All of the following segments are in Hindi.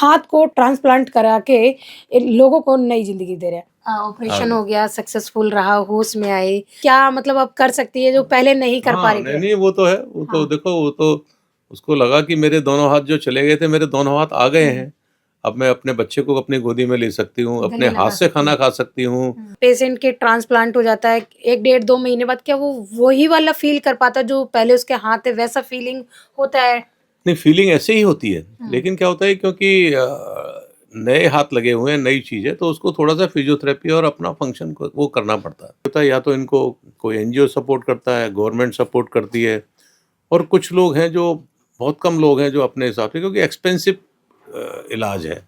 हाथ को ट्रांसप्लांट करा के लोगों को नई जिंदगी दे रहे हैं। ऑपरेशन हाँ। हो गया, सक्सेसफुल रहा, होश में आए, क्या मतलब अब कर सकती है जो पहले नहीं कर पा हाँ, रही नहीं, थी? नहीं, वो तो है। वो तो हाँ। देखो, वो तो उसको लगा कि मेरे दोनों हाथ जो चले गए थे, मेरे दोनों हाथ आ गए हैं। अब मैं अपने बच्चे को अपनी गोदी में ले सकती हूँ, अपने गले हाथ लगा से सकती खाना हूँ। खा सकती हूँ। पेशेंट के ट्रांसप्लांट हो जाता है 1 डेढ़ 2 महीने बाद, क्या वो वही वाला फील कर पाता है जो पहले उसके हाथ है, वैसा फीलिंग होता है? नहीं, फीलिंग ऐसे ही होती है, लेकिन क्या होता है क्योंकि नए हाथ लगे हुए हैं, नई चीज़ है, तो उसको थोड़ा-सा फिज़ियोथेरेपी और अपना फंक्शन को वो करना पड़ता है। होता है या तो इनको कोई एनजीओ सपोर्ट करता है, गवर्नमेंट सपोर्ट करती है, और कुछ लोग हैं जो बहुत कम लोग हैं जो अपने हिसाब से, क्योंकि एक्सपेंसिव इलाज है।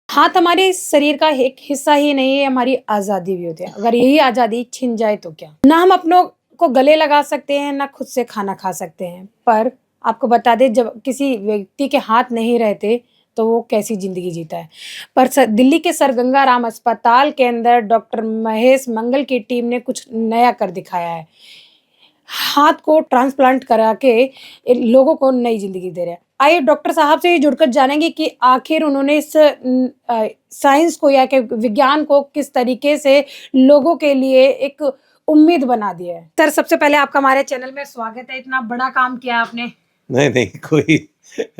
हाथ हमारे शरीर का एक हिस्सा ही नहीं है, हमारी आज़ादी भी होती है। अगर यही आज़ादी छिन जाए तो क्या? ना हम अपनों को गले लगा सकते हैं, ना खुद से खाना खा सकते हैं। पर आपको बता दें, जब किसी व्यक्ति के हाथ नहीं रहते, तो वो कैसी ज़िंदगी जीता है। पर दिल्ली के सर गंगा राम अस्पताल के अंदर डॉक्टर महेश मंगल की टीम ने कुछ नया कर दिखाया है। हाथ को ट्रांसप्लांट करा के लोगों को नई ज़िंदगी दे रहे हैं। आइए डॉक्टर साहब से ये जुड़कर जानेंगे कि आखिर उन्होंने इस साइंस को या कि विज्ञान को किस तरीके से लोगों के लिए एक उम्मीद बना दिया है। सर, सबसे पहले आपका हमारे चैनल में स्वागत है। इतना बड़ा काम किया आपने। नहीं, नहीं, कोई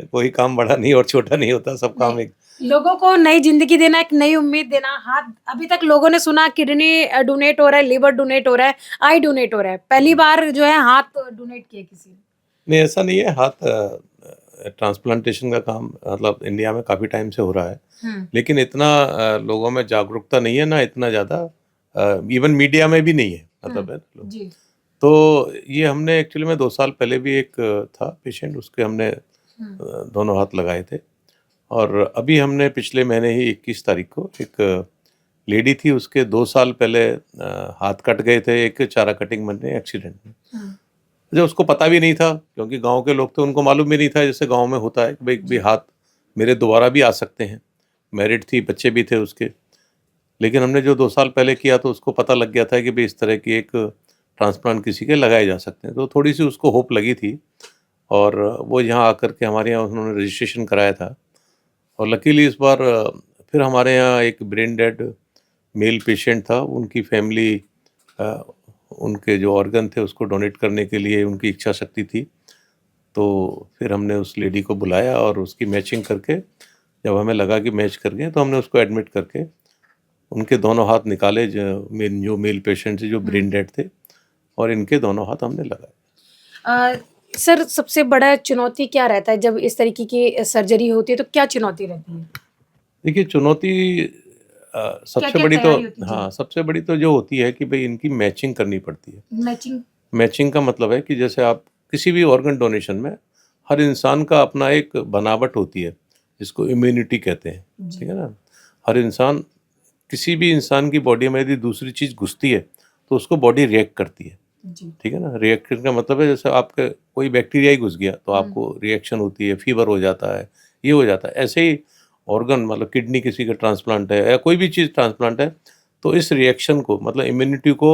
कोई काम बड़ा नहीं और छोटा नहीं होता, सब काम नहीं, एक। लोगों को नई ज़िंदगी देना, एक नई उम्मीद देना। हाथ अभी तक लोगों ने सुना किडनी डोनेट हो रहा है, लिवर डोनेट हो रहा है, आई डोनेट हो रहा है। पहली बार जो है हाथ डोनेट किए किसी ने। नहीं, ऐसा नहीं है। हाथ ट्रांसप्लांटेशन का काम मतलब इंडिया में काफ़ी टाइम से हो रहा है, लेकिन इतना लोगों में जागरूकता नहीं है, ना इतना ज़्यादा, इवन मीडिया में भी नहीं है, मतलब है लोग। जी। तो ये हमने एक्चुअली में 2 साल पहले भी एक था पेशेंट, उसके हमने दोनों हाथ लगाए थे। और अभी हमने पिछले महीने ही 21 तारीख को एक लेडी थी, उसके 2 साल पहले हाथ कट गए थे एक चारा कटिंग में एक्सीडेंट में। जब उसको पता भी नहीं था, क्योंकि गांव के लोग थे, उनको मालूम भी नहीं था, जैसे गांव में होता है कि भाई भी हाथ मेरे दोबारा भी आ सकते हैं। मैरिड थी, बच्चे भी थे उसके। लेकिन हमने जो 2 साल पहले किया तो उसको पता लग गया था कि भाई इस तरह की एक ट्रांसप्लांट किसी के लगाए जा सकते हैं, तो थोड़ी सी उसको होप लगी थी। और वो यहाँ आकर के हमारे यहाँ उन्होंने रजिस्ट्रेशन कराया था। और लकीली इस बार फिर हमारे यहाँ एक ब्रेन डेड मेल पेशेंट था, उनकी फैमिली उनके जो ऑर्गन थे उसको डोनेट करने के लिए उनकी इच्छा शक्ति थी। तो फिर हमने उस लेडी को बुलाया और उसकी मैचिंग करके, जब हमें लगा कि मैच कर गए, तो हमने उसको एडमिट करके उनके दोनों हाथ निकाले, जो मेल पेशेंट थे जो ब्रेन डेड थे, और इनके दोनों हाथ हमने लगाए। सर, सबसे बड़ा चुनौती क्या रहता है जब इस तरीके की सर्जरी होती है, तो क्या चुनौती रहती है? देखिए, चुनौती सबसे क्या-क्या बड़ी तो, तैयारी होती है? जी। हाँ, सबसे बड़ी तो जो होती है कि भाई इनकी मैचिंग करनी पड़ती है। मैचिंग। मैचिंग का मतलब है कि जैसे आप किसी भी ऑर्गन डोनेशन में हर इंसान का अपना एक बनावट होती है, जिसको इम्यूनिटी कहते हैं, ठीक है ना? हर इंसान, किसी भी इंसान की बॉडी में यदि दूसरी चीज़ घुसती है, तो उसको बॉडी रिएक्ट करती है, जी। ठीक है ना? रिएक्शन का मतलब है जैसे आपके कोई बैक्टीरिया ही घुस गया, तो आपको रिएक्शन होती है, फीवर हो जाता है, ये हो जाता है। ऐसे ही ऑर्गन, मतलब किडनी किसी का ट्रांसप्लांट है या कोई भी चीज़ ट्रांसप्लांट है, तो इस रिएक्शन को, मतलब इम्यूनिटी को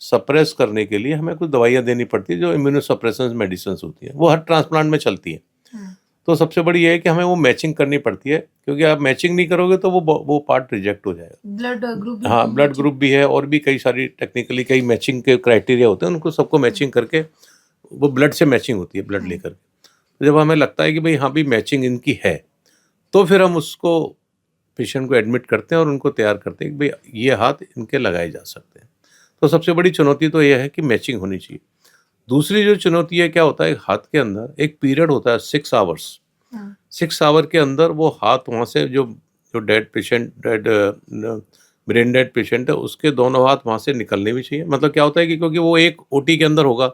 सप्रेस करने के लिए हमें कुछ दवाइयाँ देनी पड़ती है, जो इम्यूनोसप्रेसेंस मेडिसिन्स होती हैं, वो हर ट्रांसप्लांट में चलती हैं। तो सबसे बड़ी ये है कि हमें वो मैचिंग करनी पड़ती है, क्योंकि आप मैचिंग नहीं करोगे तो वो पार्ट रिजेक्ट हो जाएगा। ब्लड ग्रुप भी हाँ, ब्लड ग्रुप भी है, और भी कई सारी टेक्निकली कई मैचिंग के क्राइटेरिया होते हैं, उनको सबको मैचिंग करके वो ब्लड से मैचिंग होती है, ब्लड लेकर के। तो जब हमें लगता है कि भाई हाँ, भी मैचिंग इनकी है, तो फिर हम उसको पेशेंट को एडमिट करते हैं और उनको तैयार करते हैं कि भाई ये हाथ इनके लगाए जा सकते हैं। तो सबसे बड़ी चुनौती तो ये है कि मैचिंग होनी चाहिए। दूसरी जो चुनौती है, क्या होता है, हाथ के अंदर एक पीरियड होता है 6 आवर्स। 6 आवर के अंदर वो हाथ वहाँ से, जो जो dead patient, brain dead patient है, उसके दोनों हाथ वहाँ से निकलने भी चाहिए। मतलब क्या होता है कि क्योंकि वो एक ओटी के अंदर होगा,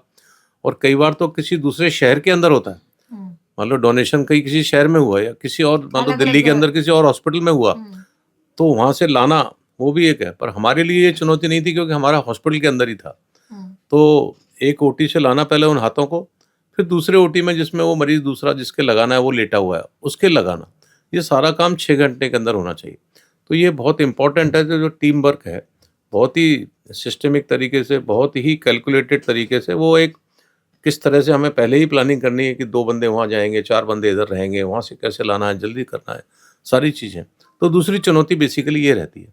और कई बार तो किसी दूसरे शहर के अंदर होता है। मान लो डोनेशन कहीं किसी शहर में हुआ, या किसी और, मान लो दिल्ली के अंदर किसी और हॉस्पिटल में हुआ, तो वहाँ से लाना वो भी एक है। पर हमारे लिए ये चुनौती नहीं थी, क्योंकि हमारा हॉस्पिटल के अंदर ही था। तो एक ओटी से लाना पहले उन हाथों को, फिर दूसरे ओटी में जिसमें वो मरीज़ दूसरा जिसके लगाना है वो लेटा हुआ है, उसके लगाना। ये सारा काम 6 घंटे के अंदर होना चाहिए। तो ये बहुत इम्पोर्टेंट है, जो टीम वर्क है, बहुत ही सिस्टमिक तरीके से, बहुत ही कैलकुलेटेड तरीके से, वो एक किस तरह से हमें पहले ही प्लानिंग करनी है कि 2 बंदे वहाँ जाएँगे, 4 बंदे इधर रहेंगे, वहाँ से कैसे लाना है, जल्दी करना है। सारी चीज़ें। तो दूसरी चुनौती बेसिकली ये रहती है।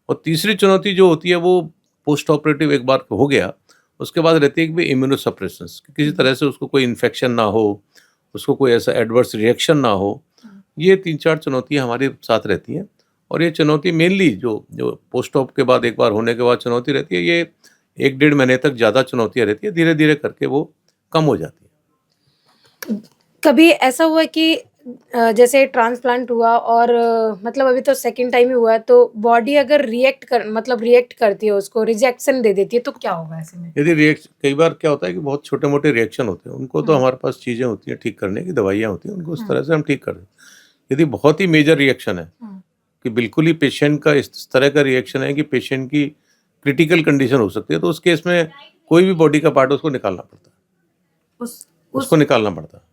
और तीसरी चुनौती जो होती है वो पोस्ट ऑपरेटिव एक बार हो गया, उसके बाद रहती है कि भाई इम्यूनोसप्रेशंस, किसी तरह से उसको कोई इन्फेक्शन ना हो, उसको कोई ऐसा एडवर्स रिएक्शन ना हो। ये 3-4 चुनौतियाँ हमारे साथ रहती हैं। और ये चुनौती मेनली जो जो पोस्ट ऑप के बाद एक बार होने के बाद चुनौती रहती है, ये 1 डेढ़ महीने तक ज़्यादा चुनौतियाँ रहती है, धीरे-धीरे करके वो कम हो जाती है। कभी ऐसा हुआ कि जैसे ट्रांसप्लांट हुआ और मतलब अभी तो सेकंड टाइम ही हुआ है, तो बॉडी अगर रिएक्ट करती है, उसको रिजेक्शन दे देती है, तो क्या होगा ऐसे में? यदि कई बार क्या होता है कि बहुत छोटे-मोटे रिएक्शन होते हैं, उनको तो हमारे पास चीज़ें होती हैं ठीक करने की, दवाइयाँ होती हैं, उनको उस तरह से हम ठीक कर देते हैं। यदि बहुत ही मेजर रिएक्शन है कि बिल्कुल ही पेशेंट का इस तरह का रिएक्शन है कि पेशेंट की क्रिटिकल कंडीशन हो सकती है, तो उस केस में कोई भी बॉडी का पार्ट उसको निकालना पड़ता है। उस उसको निकालना पड़ता है।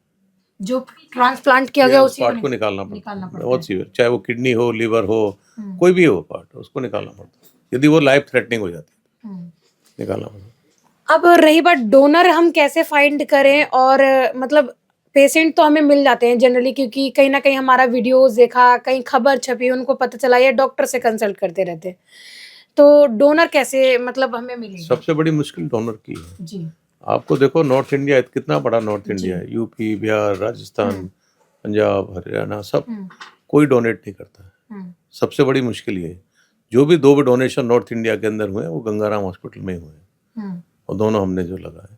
जो ट्रांसप्लांट किया गया उस उसी पार्ट को निकालना पड़ता है, बहुत सीवियर, चाहे वो किडनी हो, लिवर हो, कोई भी हो पार्ट, उसको निकालना पड़ता है। यदि वो लाइफ थ्रेटनिंग हो जाती है, निकालना पड़ता है। अब रही बात डोनर हम कैसे फाइंड करें और मतलब पेशेंट तो हमें मिल जाते हैं जनरली, क्योंकि कहीं ना कहीं हमारा वीडियोस देखा, कहीं खबर छपी, उनको पता चला, या डॉक्टर से कंसल्ट करते रहते हैं, तो डोनर कैसे मतलब हमें मिलेगा? सबसे बड़ी मुश्किल डोनर की है। जी। आपको देखो नॉर्थ इंडिया कितना बड़ा नॉर्थ इंडिया है, यूपी, बिहार, राजस्थान, पंजाब, हरियाणा, सब कोई डोनेट नहीं करता है। सबसे बड़ी मुश्किल ये है। जो भी 2 डोनेशन नॉर्थ इंडिया के अंदर हुए हैं वो गंगाराम हॉस्पिटल में ही हुए हैं, और दोनों हमने जो लगाए।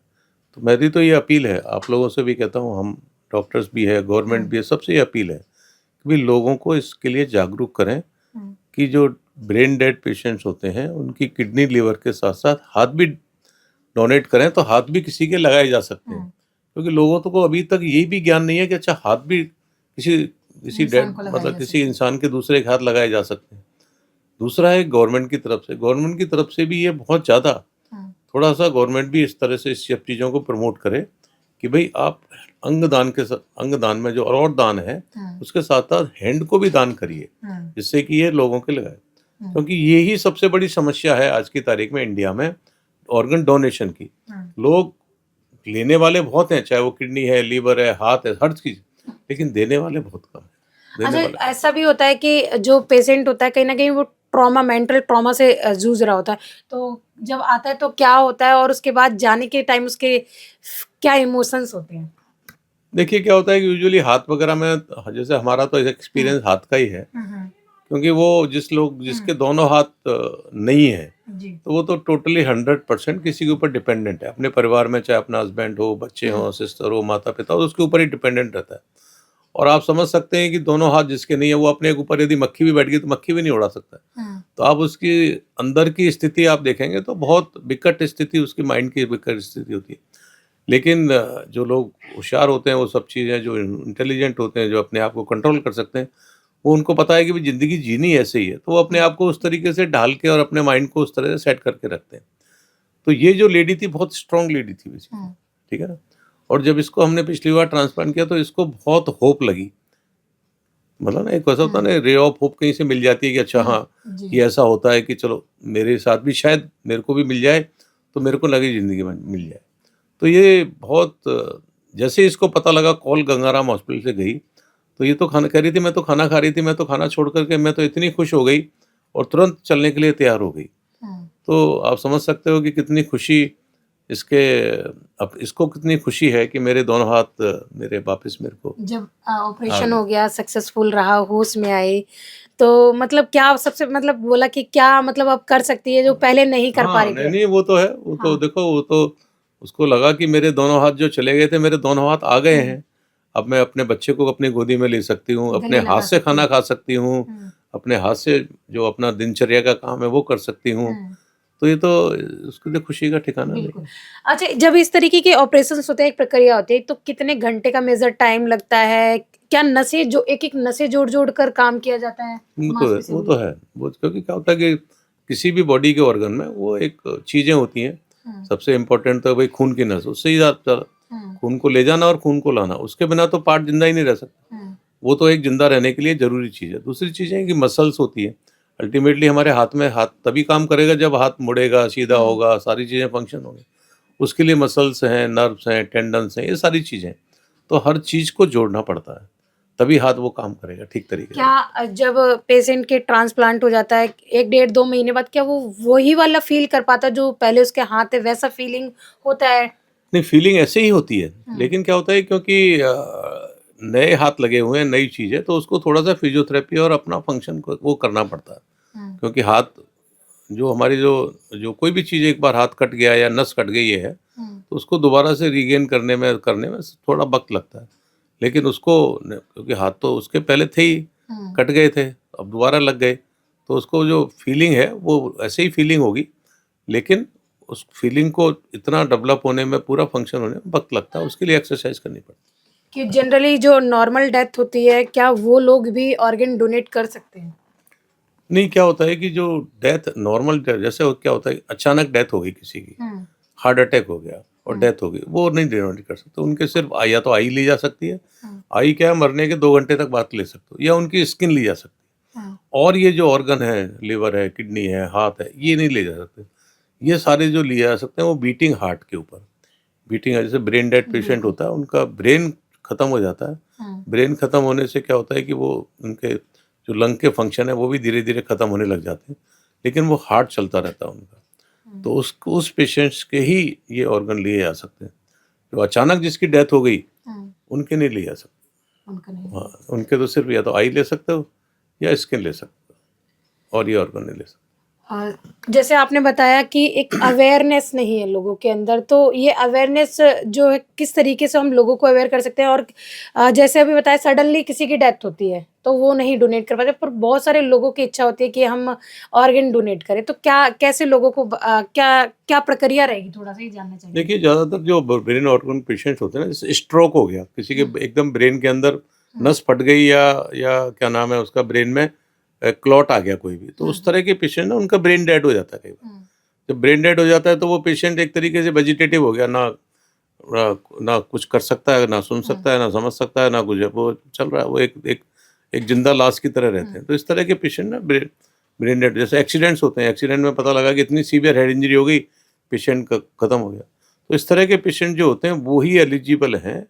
तो मेरी तो ये अपील है, आप लोगों से भी कहता हूँ, हम डॉक्टर्स भी है, गवर्नमेंट भी है, सबसे ये अपील है कि भी लोगों को इसके लिए जागरूक करें कि जो ब्रेन डेड पेशेंट्स होते हैं उनकी किडनी, लिवर के साथ साथ हाथ भी डोनेट करें, तो हाथ भी किसी के लगाए जा सकते हैं। क्योंकि लोगों को अभी तक यही भी ज्ञान नहीं है कि अच्छा हाथ भी किसी किसी डेड मतलब किसी इंसान के दूसरे के हाथ लगाए जा सकते हैं। दूसरा है गवर्नमेंट की तरफ से भी ये बहुत ज़्यादा थोड़ा सा गवर्नमेंट भी इस तरह से इस सब चीज़ों को प्रमोट करे कि भाई आप अंगदान में जो और दान है उसके साथ साथ हैंड को भी दान करिए, जिससे कि ये लोगों के लगाए। क्योंकि यही सबसे बड़ी समस्या है आज की तारीख में इंडिया में, ऑर्गन डोनेशन की। लोग लेने वाले बहुत हैं, चाहे वो किडनी है, लीवर है, हाथ है, हर चीज, लेकिन देने वाले बहुत कम है। अच्छा, ऐसा भी होता है कि जो पेशेंट होता है कहीं ना कहीं वो मेंटल ट्रॉमा से जूझ रहा होता है, तो जब आता है तो क्या होता है, और उसके बाद जाने के टाइम उसके क्या इमोशंस होते हैं? देखिए क्या होता है कि यूजुअली हाथ वगैरह में, जैसे हमारा तो एक्सपीरियंस हाथ का ही है, क्योंकि वो जिसके दोनों हाथ नहीं है, तो वो तो टोटली 100% किसी के ऊपर डिपेंडेंट है, अपने परिवार में, चाहे अपना हस्बैंड हो, बच्चे हो, सिस्टर हो, माता पिता हो, उसके ऊपर ही डिपेंडेंट रहता है। और आप समझ सकते हैं कि दोनों हाथ जिसके नहीं है, वो अपने ऊपर यदि मक्खी भी बैठ गई तो मक्खी भी नहीं उड़ा सकता है। तो आप उसकी अंदर की स्थिति आप देखेंगे तो बहुत विकट स्थिति, उसकी माइंड की विकट स्थिति होती है। लेकिन जो लोग होशियार होते हैं, वो सब चीज़ें, जो इंटेलिजेंट होते हैं, जो अपने आप को कंट्रोल कर सकते हैं, वो उनको पता है कि भाई ज़िंदगी जीनी ऐसे ही है, तो वो अपने आप को उस तरीके से ढाल के और अपने माइंड को उस तरह से सेट करके रखते हैं। तो ये जो लेडी थी बहुत स्ट्रांग लेडी थी बेसिकली, ठीक है ना। और जब इसको हमने पिछली बार ट्रांसप्लांट किया तो इसको बहुत होप लगी, मतलब ना एक ऐसा होता है ना, रे ऑफ होप कहीं से मिल जाती है कि अच्छा हाँ ये ऐसा होता है कि चलो मेरे साथ भी शायद मेरे को भी मिल जाए, तो मेरे को लगे ज़िंदगी में मिल जाए। तो ये बहुत जैसे इसको पता लगा, कॉल गंगाराम हॉस्पिटल से गई, तो ये तो खाना कह रही थी, मैं तो खाना खा रही थी, मैं तो खाना छोड़ करके मैं तो इतनी खुश हो गई और तुरंत चलने के लिए तैयार हो गई। तो आप समझ सकते हो कि कितनी खुशी अब इसको कितनी खुशी है कि मेरे दोनों हाथ मेरे वापस मेरे को जब ऑपरेशन हो गया, सक्सेसफुल रहा, होश में आई, तो मतलब क्या सबसे मतलब बोला कि क्या मतलब अब कर सकती है जो पहले नहीं कर पा रही थी? नहीं वो तो है, वो तो देखो, वो तो उसको लगा कि मेरे दोनों हाथ जो चले गए थे, मेरे दोनों हाथ आ गए हैं। अब मैं अपने बच्चे को अपनी गोदी में ले सकती हूँ, अपने हाथ से खाना खा सकती हूँ, अपने हाथ से जो अपना दिनचर्या का काम है वो कर सकती हूँ। तो ये तो उसके लिए खुशी का ठिकाना नहीं। अच्छा, जब इस तरीके के ऑपरेशंस होते हैं, एक प्रक्रिया होती है, तो कितने घंटे का मेजर टाइम लगता है? क्या नसें जो एक नसें जोड़ कर काम किया जाता है? वो तो है वो, क्योंकि क्या होता है कि किसी भी बॉडी के ऑर्गन में वो एक चीजें होती हैं। सबसे इम्पोर्टेंट तो भाई खून की नस, उससे ही ज्यादा खून को ले जाना और खून को लाना, उसके बिना तो पार्ट जिंदा ही नहीं रह सकता। वो तो एक जिंदा रहने के लिए जरूरी चीज़ है। दूसरी चीज़ है कि मसल्स होती है, अल्टीमेटली हमारे हाथ में, हाथ तभी काम करेगा जब हाथ मुड़ेगा, सीधा होगा, सारी चीज़ें फंक्शन होंगी। उसके लिए मसल्स हैं, नर्व्स हैं, टेंडन्स हैं, ये सारी चीज़ें, तो हर चीज़ को जोड़ना पड़ता है। तभी हाथ वो काम करेगा ठीक तरीके से। क्या जब पेशेंट के ट्रांसप्लांट हो जाता है 1 डेढ़ 2 महीने बाद, क्या वो वही वाला फील कर पाता है जो पहले उसके हाथ है, वैसा फीलिंग होता है? नहीं, फीलिंग ऐसे ही होती है, हम्म। लेकिन क्या होता है क्योंकि नए हाथ लगे हुए हैं, नई चीज़ है, तो उसको थोड़ा सा फिजियोथेरेपी और अपना फंक्शन को वो करना पड़ता है। क्योंकि हाथ जो हमारी जो जो कोई भी चीज़ एक बार हाथ कट गया या नस कट गई है, तो उसको दोबारा से रीगेन करने में थोड़ा वक्त लगता है। लेकिन उसको क्योंकि हाथ तो उसके पहले थे ही, कट गए थे, अब दोबारा लग गए, तो उसको जो फीलिंग है वो ऐसे ही फीलिंग होगी, लेकिन उस फीलिंग को इतना डेवलप होने में, पूरा फंक्शन होने में वक्त लगता है, उसके लिए एक्सरसाइज करनी पड़ती है। कि जनरली जो नॉर्मल डेथ होती है, क्या वो लोग भी ऑर्गन डोनेट कर सकते हैं? नहीं, क्या होता है कि जो डेथ नॉर्मल जैसे क्या होता है, अचानक डेथ हो गई किसी की, हार्ट अटैक हो गया और डेथ हो गई, वो नहीं डोनेट कर सकते। उनके सिर्फ या तो आई ली जा सकती है, आई क्या है, मरने के 2 घंटे तक बात ले सकते हो, या उनकी स्किन ली जा सकती है। और ये जो ऑर्गन है, लिवर है, किडनी है, हाथ है, ये नहीं ले जा सकते। ये सारे जो लिए जा सकते हैं वो बीटिंग हार्ट के ऊपर। बीटिंग है, जैसे ब्रेन डेड पेशेंट होता है, उनका ब्रेन खत्म हो जाता है। ब्रेन खत्म होने से क्या होता है कि वो उनके जो लंग के फंक्शन है वो भी धीरे धीरे खत्म होने लग जाते हैं, लेकिन वो हार्ट चलता रहता है उनका। तो उस पेशेंट्स के ही ये ऑर्गन लिए जा सकते हैं। जो अचानक जिसकी डेथ हो गई, उनके नहीं लिए जा सकते। उनका नहीं। हाँ, उनके तो सिर्फ या तो आई ले सकते हो या स्किन ले सकते हो, और ये ऑर्गन नहीं ले सकते। जैसे आपने बताया कि एक अवेयरनेस नहीं है लोगों के अंदर, तो ये अवेयरनेस जो है किस तरीके से हम लोगों को अवेयर कर सकते हैं? और जैसे अभी बताया सडनली किसी की डेथ होती है तो वो नहीं डोनेट कर पाते, पर बहुत सारे लोगों की इच्छा होती है कि हम ऑर्गन डोनेट करें, तो क्या कैसे लोगों को क्या क्या प्रक्रिया रहेगी, थोड़ा सा ही जानना चाहिए। देखिए, ज़्यादातर जो ब्रेन ऑर्गन पेशेंट्स होते हैं ना, जैसे स्ट्रोक हो गया किसी के, एकदम ब्रेन के अंदर नस फट गई, या क्या नाम है उसका, ब्रेन में क्लॉट आ गया कोई भी, तो उस तरह के पेशेंट ना, उनका ब्रेन डेड हो जाता है कई बार। जब ब्रेन डेड हो जाता है तो वो पेशेंट एक तरीके से वेजिटेटिव हो गया, ना कुछ कर सकता है, ना सुन सकता है, ना समझ सकता है, ना कुछ है, वो चल रहा है, वो एक जिंदा लाश की तरह रहते हैं। तो इस तरह के पेशेंट ना ब्रेन डेड, जैसे एक्सीडेंट्स होते हैं, एक्सीडेंट में पता लगा कि इतनी सीवियर हेड इंजरी हो गई, पेशेंट का खत्म हो गया। तो इस तरह के पेशेंट जो होते हैं वो ही एलिजिबल हैं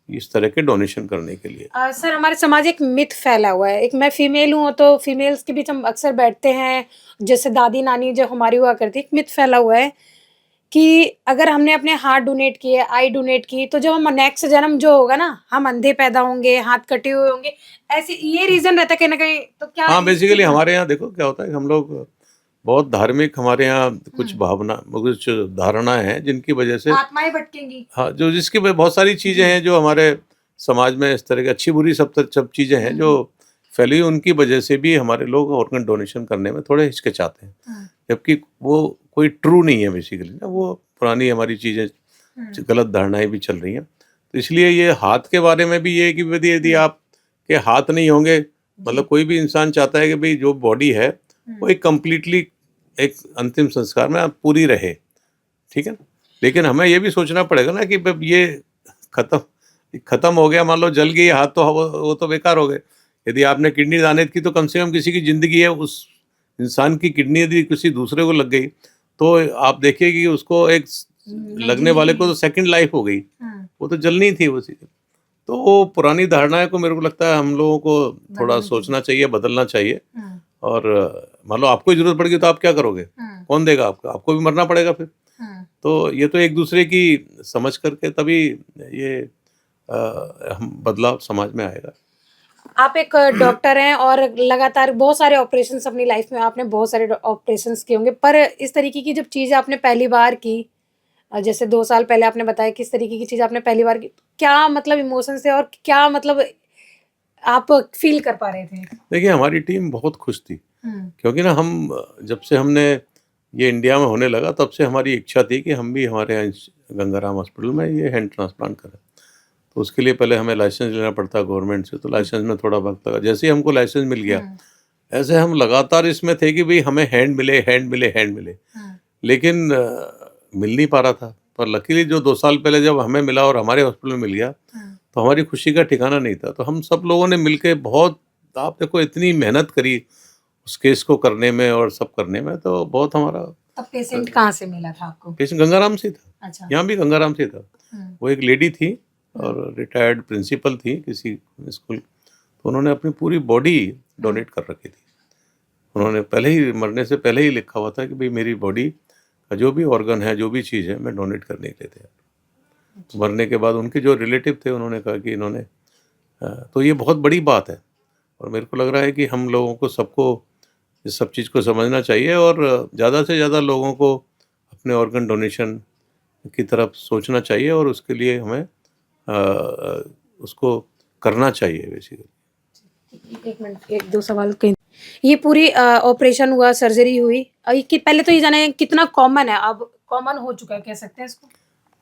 इस तरह के डोनेशन करने के लिए। सर, हमारे समाज एक मिथ फैला हुआ है, एक मैं फीमेल हूँ तो फीमेल्स के बीच हम अक्सर बैठते हैं, जैसे दादी नानी जो हमारी हुआ करती, एक मिथ फैला हुआ है कि अगर हमने अपने हाथ डोनेट किए, आई डोनेट की, तो जब हम नेक्स्ट जन्म जो होगा ना, हम अंधे पैदा होंगे, हाथ कटे हुए होंगे, ऐसे ये रीजन रहता है कहीं ना कहीं, तो क्या हाँ, इस बेसिकली चीज़ में- हमारे यहाँ देखो क्या होता है, हम लोग बहुत धार्मिक, हमारे यहाँ कुछ भावना, कुछ धारणाएं हैं जिनकी वजह से, आत्माएं भटकेंगी? हाँ, जो जिसकी वजह बहुत सारी चीज़ें हैं जो हमारे समाज में इस तरह की अच्छी बुरी सब चीज़ें हैं जो फैली हुई, उनकी वजह से भी हमारे लोग ऑर्गन डोनेशन करने में थोड़े हिचकिचाते हैं। जबकि वो कोई ट्रू नहीं है बेसिकली ना, वो पुरानी हमारी चीज़ें, गलत धारणाएं भी चल रही हैं। तो इसलिए ये हाथ के बारे में भी ये है कि यदि आप के हाथ नहीं होंगे, मतलब कोई भी इंसान चाहता है कि भाई जो बॉडी है वो एक कंप्लीटली एक अंतिम संस्कार में आप पूरी रहे, ठीक है ना। लेकिन हमें ये भी सोचना पड़ेगा ना कि ये खत्म हो गया, मान लो जल गई हाथ, तो वो तो बेकार हो गए। यदि आपने किडनी दानित की, तो कम से कम किसी की जिंदगी है, उस इंसान की किडनी यदि किसी दूसरे को लग गई, तो आप देखिए कि उसको एक लगने वाले को तो सेकंड लाइफ हो गई, वो तो जलनी थी वो चीज़। तो वो पुरानी धारणाएं को मेरे को लगता है हम लोगों को थोड़ा सोचना चाहिए, बदलना चाहिए। और मान लो आपको जरूरत पड़ेगी तो आप क्या करोगे, कौन देगा आपको, आपको भी मरना पड़ेगा फिर। तो ये तो एक दूसरे की समझ करके तभी ये हम बदलाव समाज में आएगा। आप एक डॉक्टर हैं और लगातार बहुत सारे ऑपरेशंस अपनी लाइफ में आपने बहुत सारे ऑपरेशंस किए होंगे, पर इस तरीके की जब चीज़ आपने पहली बार की, जैसे 2 साल पहले आपने बताया किस तरीके की चीज़ आपने पहली बार की, क्या मतलब इमोशंस थे और क्या मतलब आप फील कर पा रहे थे? देखिए, हमारी टीम बहुत खुश थी, क्योंकि ना हम जब से हमने ये इंडिया में होने लगा, तब से हमारी इच्छा थी कि हम भी हमारे यहाँ गंगाराम हॉस्पिटल में ये हैंड ट्रांसप्लांट करें। तो उसके लिए पहले हमें लाइसेंस लेना पड़ता गवर्नमेंट से, तो लाइसेंस में थोड़ा वक्त लगा। जैसे ही हमको लाइसेंस मिल गया, ऐसे हम लगातार इसमें थे कि भाई हमें हैंड मिले, हैंड मिले, हैंड मिले। लेकिन मिल नहीं पा रहा था। पर लकीली जो 2 साल पहले जब हमें मिला और हमारे हॉस्पिटल में मिल गया, तो हमारी खुशी का ठिकाना नहीं था। तो हम सब लोगों ने मिलके बहुत, आप देखो, इतनी मेहनत करी उस केस को करने में और सब करने में, तो बहुत हमारा। तब पेशेंट कहाँ से मिला था आपको? पेशेंट गंगाराम से था। अच्छा। यहाँ भी गंगाराम से था। वो एक लेडी थी और रिटायर्ड प्रिंसिपल थी किसी स्कूल तो उन्होंने अपनी पूरी बॉडी डोनेट कर रखी थी। उन्होंने पहले ही मरने से पहले ही लिखा हुआ था कि भाई मेरी बॉडी का जो भी ऑर्गन है, जो भी चीज़ है, मैं डोनेट करने के लिए तैयार। मरने के बाद उनके जो रिलेटिव थे उन्होंने कहा कि इन्होंने तो ये बहुत बड़ी बात है और मेरे को लग रहा है कि हम लोगों को सबको इस सब चीज़ को समझना चाहिए और ज़्यादा से ज़्यादा लोगों को अपने ऑर्गन डोनेशन की तरफ सोचना चाहिए और उसके लिए हमें उसको करना चाहिए बेसिकली। एक मिनट, एक दो सवाल कहीं। ये पूरी ऑपरेशन हुआ, सर्जरी हुई, कि पहले तो ये जाने कितना कॉमन है, अब कॉमन हो चुका है कह सकते हैं इसको?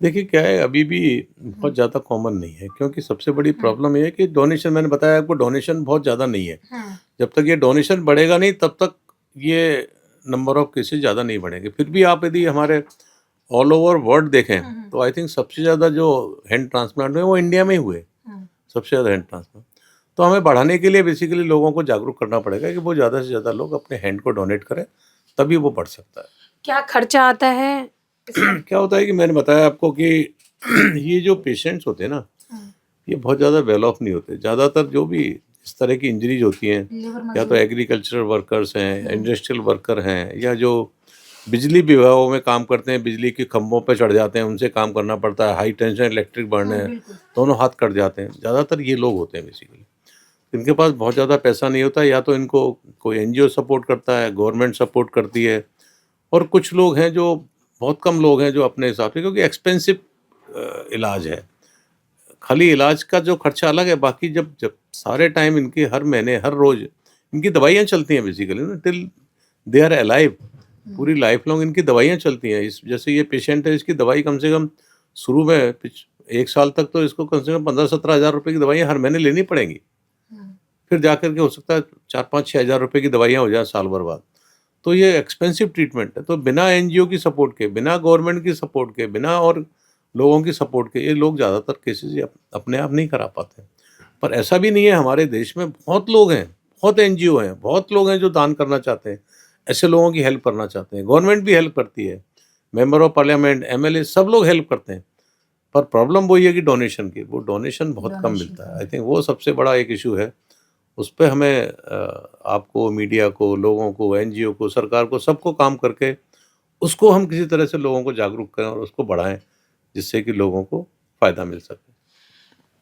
देखिए क्या है, अभी भी बहुत ज़्यादा कॉमन नहीं है क्योंकि सबसे बड़ी प्रॉब्लम ये है कि डोनेशन, मैंने बताया आपको, डोनेशन बहुत ज़्यादा नहीं है। जब तक ये डोनेशन बढ़ेगा नहीं तब तक ये नंबर ऑफ केसेस ज़्यादा नहीं बढ़ेंगे। फिर भी आप यदि हमारे ऑल ओवर वर्ल्ड देखें तो आई थिंक सबसे ज़्यादा जो हैंड ट्रांसप्लांट हुए वो इंडिया में ही हुए, सबसे ज़्यादा हैंड ट्रांसप्लांट। तो हमें बढ़ाने के लिए बेसिकली लोगों को जागरूक करना पड़ेगा कि वो ज़्यादा से ज़्यादा लोग अपने हैंड को डोनेट करें, तभी वो बढ़ सकता है। क्या खर्चा आता है? क्या होता है कि मैंने बताया आपको कि ये जो पेशेंट्स होते हैं ना, ये बहुत ज़्यादा वेल ऑफ नहीं होते। ज़्यादातर जो भी इस तरह की इंजरीज होती हैं, या तो एग्रीकल्चरल वर्कर्स हैं, इंडस्ट्रियल वर्कर हैं, या जो बिजली विभागों में काम करते हैं, बिजली के खंभों पे चढ़ जाते हैं, उनसे काम करना पड़ता है, हाई टेंशन इलेक्ट्रिक बर्न है, दोनों हाथ कट जाते हैं। ज़्यादातर ये लोग होते हैं बेसिकली। इनके पास बहुत ज़्यादा पैसा नहीं होता, या तो इनको कोई एनजीओ सपोर्ट करता है, गवर्नमेंट सपोर्ट करती है, और कुछ लोग हैं जो, बहुत कम लोग हैं जो अपने हिसाब से, क्योंकि एक्सपेंसिव इलाज है, खाली इलाज का जो खर्चा अलग है, बाकी जब जब सारे टाइम इनकी हर महीने हर रोज़ इनकी दवाइयाँ चलती हैं बेसिकली ना, टिल दे आर अलाइव, पूरी लाइफ लॉन्ग इनकी दवाइयाँ चलती हैं। इस जैसे ये पेशेंट है, इसकी दवाई कम से कम शुरू में 1 साल तक तो इसको कम से कम 15-17 हज़ार रुपये की दवाइयाँ हर महीने लेनी पड़ेंगी। फिर जाकर के हो सकता है 4-5-6 हज़ार रुपये की दवाइयाँ हो जाए साल भर बाद। तो ये एक्सपेंसिव ट्रीटमेंट है। तो बिना एनजीओ की सपोर्ट के, बिना गवर्नमेंट की सपोर्ट के, बिना और लोगों की सपोर्ट के ये लोग ज़्यादातर केसेस ये अपने आप नहीं करा पाते। पर ऐसा भी नहीं है, हमारे देश में बहुत लोग हैं, बहुत एनजीओ हैं, बहुत लोग हैं जो दान करना चाहते हैं, ऐसे लोगों की हेल्प करना चाहते हैं। गवर्नमेंट भी हेल्प करती है, मेंबर ऑफ पार्लियामेंट, एमएलए, सब लोग हेल्प करते हैं। पर प्रॉब्लम वही है कि डोनेशन की, वो डोनेशन बहुत कम मिलता है। आई थिंक वो सबसे बड़ा एक इशू है। उस पे हमें आपको, मीडिया को, लोगों को, एनजीओ को, सरकार को, सबको काम करके उसको हम किसी तरह से लोगों को जागरूक करें और उसको बढ़ाएं, जिससे कि लोगों को फ़ायदा मिल सके।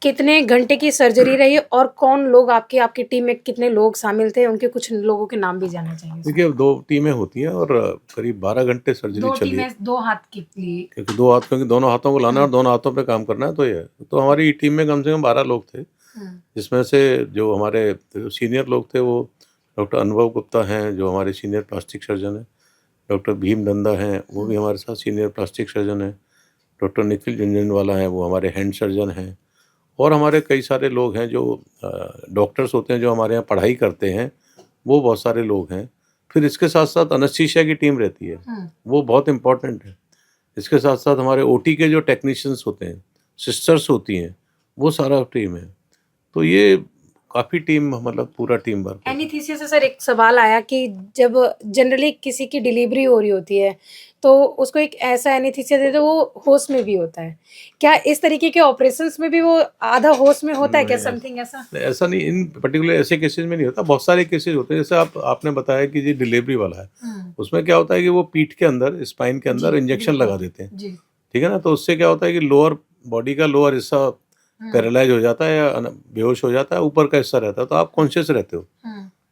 कितने घंटे की सर्जरी रही और कौन लोग आपकी टीम में कितने लोग शामिल थे? उनके कुछ लोगों के नाम भी जानना चाहिए। देखिए 2 टीमें होती हैं और करीब 12 घंटे सर्जरी चली है। 2 हाथ के लिए, क्योंकि 2 हाथ, क्योंकि दोनों हाथों को लाना है और दोनों हाथों पे काम करना है, तो ये तो हमारी टीम में कम से कम 12 लोग थे, जिसमें से जो हमारे सीनियर लोग थे वो डॉक्टर अनुभव गुप्ता हैं, जो हमारे सीनियर प्लास्टिक सर्जन हैं, डॉक्टर भीम नंदा हैं, वो भी हमारे साथ सीनियर प्लास्टिक सर्जन हैं, डॉक्टर निखिल झुंझुनवाला हैं, वो हमारे हैंड सर्जन हैं, और हमारे कई सारे लोग हैं जो डॉक्टर्स होते हैं जो हमारे यहाँ पढ़ाई करते हैं, वो बहुत सारे लोग हैं। फिर इसके साथ साथ एनेस्थीसिया की टीम रहती है, वो बहुत इम्पॉर्टेंट है। इसके साथ साथ हमारे ओटी के जो टेक्नीशियंस होते हैं, सिस्टर्स होती हैं, वो सारा टीम है। तो ये काफ़ी टीम, मतलब पूरा टीम वर्क है। एनेस्थीसिया से सर एक सवाल आया कि जब जनरली किसी की डिलीवरी हो रही होती है तो उसको एक ऐसा एनेस्थीसिया देते वो होश में भी होता है, क्या इस तरीके के ऑपरेशंस में भी वो आधा होश में होता है क्या, समथिंग ऐसा? ऐसा नहीं, इन पर्टिकुलर ऐसे केसेस में नहीं होता, बहुत सारे केसेस होते हैं। जैसे आपने बताया कि ये डिलीवरी वाला है, उसमें क्या होता है कि वो पीठ के अंदर, स्पाइन के अंदर इंजेक्शन लगा देते हैं, ठीक है ना। तो उससे क्या होता है कि लोअर बॉडी का लोअर हिस्सा पैरालाइज हो जाता है या बेहोश हो जाता है, ऊपर का हिस्सा रहता है, तो आप कॉन्शियस रहते हो।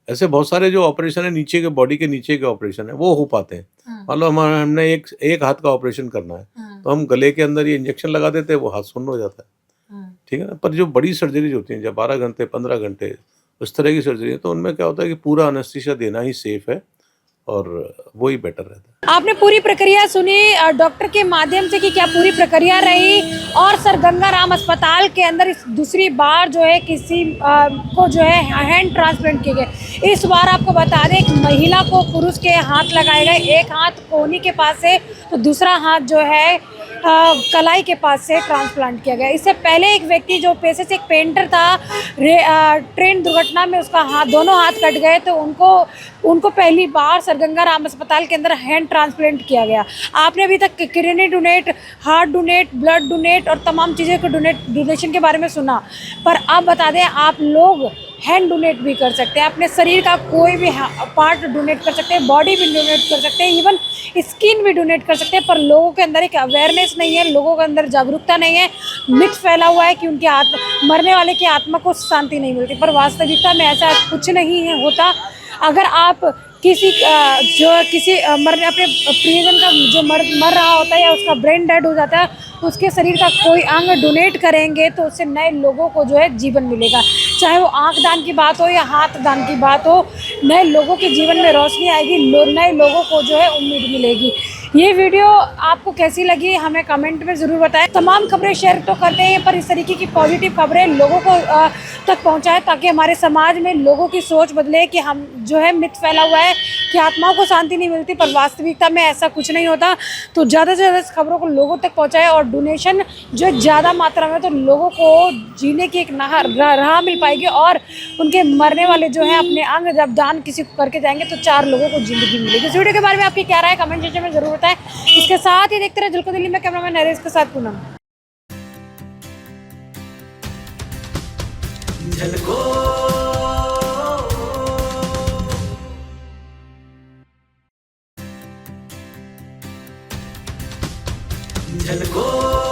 ऐसे बहुत सारे जो ऑपरेशन है नीचे के, बॉडी के नीचे के ऑपरेशन है, वो हो पाते हैं। मान लो हमने एक हाथ का ऑपरेशन करना है, तो हम गले के अंदर ये इंजेक्शन लगा देते हैं, वो हाथ सुन्न हो जाता है, ठीक है ना। पर जो बड़ी सर्जरी होती है, जब 12 घंटे 15 घंटे उस तरह की सर्जरी है, तो उनमें क्या होता है कि पूरा एनेस्थीसिया देना ही सेफ है और वही बेटर रहता है। आपने पूरी प्रक्रिया सुनी डॉक्टर के माध्यम से कि क्या पूरी प्रक्रिया रही, और सर गंगाराम अस्पताल के अंदर इस दूसरी बार जो है किसी को जो है हैंड ट्रांसप्लांट किए गए। इस बार आपको बता दें एक महिला को पुरुष के हाथ लगाए गए, एक हाथ कोहनी के पास से तो दूसरा हाथ जो है कलाई के पास से ट्रांसप्लांट किया गया। इससे पहले एक व्यक्ति जो पेशे से एक पेंटर था, ट्रेन दुर्घटना में उसका दोनों हाथ कट गए, तो उनको पहली बार सर गंगाराम अस्पताल के अंदर हैंड ट्रांसप्लांट किया गया। आपने अभी तक kidney donate, heart donate, blood donate और तमाम चीज़ों के डोनेशन के बारे में सुना, पर अब बता दें आप लोग हैंड डोनेट भी कर सकते हैं, अपने शरीर का कोई भी पार्ट डोनेट कर सकते हैं, बॉडी भी डोनेट कर सकते हैं, इवन स्किन भी डोनेट कर सकते हैं। पर लोगों के अंदर एक अवेयरनेस नहीं है, लोगों के अंदर जागरूकता नहीं है, मिथ फैला हुआ है कि उनके मरने वाले की आत्मा को शांति नहीं मिलती। पर वास्तविकता में ऐसा कुछ नहीं है होता। अगर आप किसी मरने अपने प्रियजन का जो मर रहा होता है या उसका ब्रेन डेड हो जाता है, उसके शरीर का कोई अंग डोनेट करेंगे तो उससे नए लोगों को जो है जीवन मिलेगा। चाहे वो आंख दान की बात हो या हाथ दान की बात हो, नए लोगों के जीवन में रोशनी आएगी, नए लोगों को जो है उम्मीद मिलेगी। ये वीडियो आपको कैसी लगी हमें कमेंट में ज़रूर बताएं। तमाम खबरें शेयर तो करते हैं, पर इस तरीके की पॉजिटिव खबरें लोगों को तक पहुंचाएं, ताकि हमारे समाज में लोगों की सोच बदले कि हम जो है मिथ फैला हुआ है कि आत्माओं को शांति नहीं मिलती, पर वास्तविकता में ऐसा कुछ नहीं होता। तो ज़्यादा से ज़्यादा इस खबरों को लोगों तक पहुँचाएँ और डोनेशन जो ज़्यादा मात्रा में, तो लोगों को जीने की एक राह मिल पाएगी और उनके मरने वाले जो हैं अपने अंग जब दान किसी को करके जाएंगे तो 4 लोगों को ज़िंदगी मिलेगी। इस वीडियो के बारे में आपकी क्या राय है कमेंट सेक्शन में ज़रूर बताएं। इसके साथ ही देखते रहे झलको दिल्ली में, कैमरामैन नरेश के साथ पूनम। झलको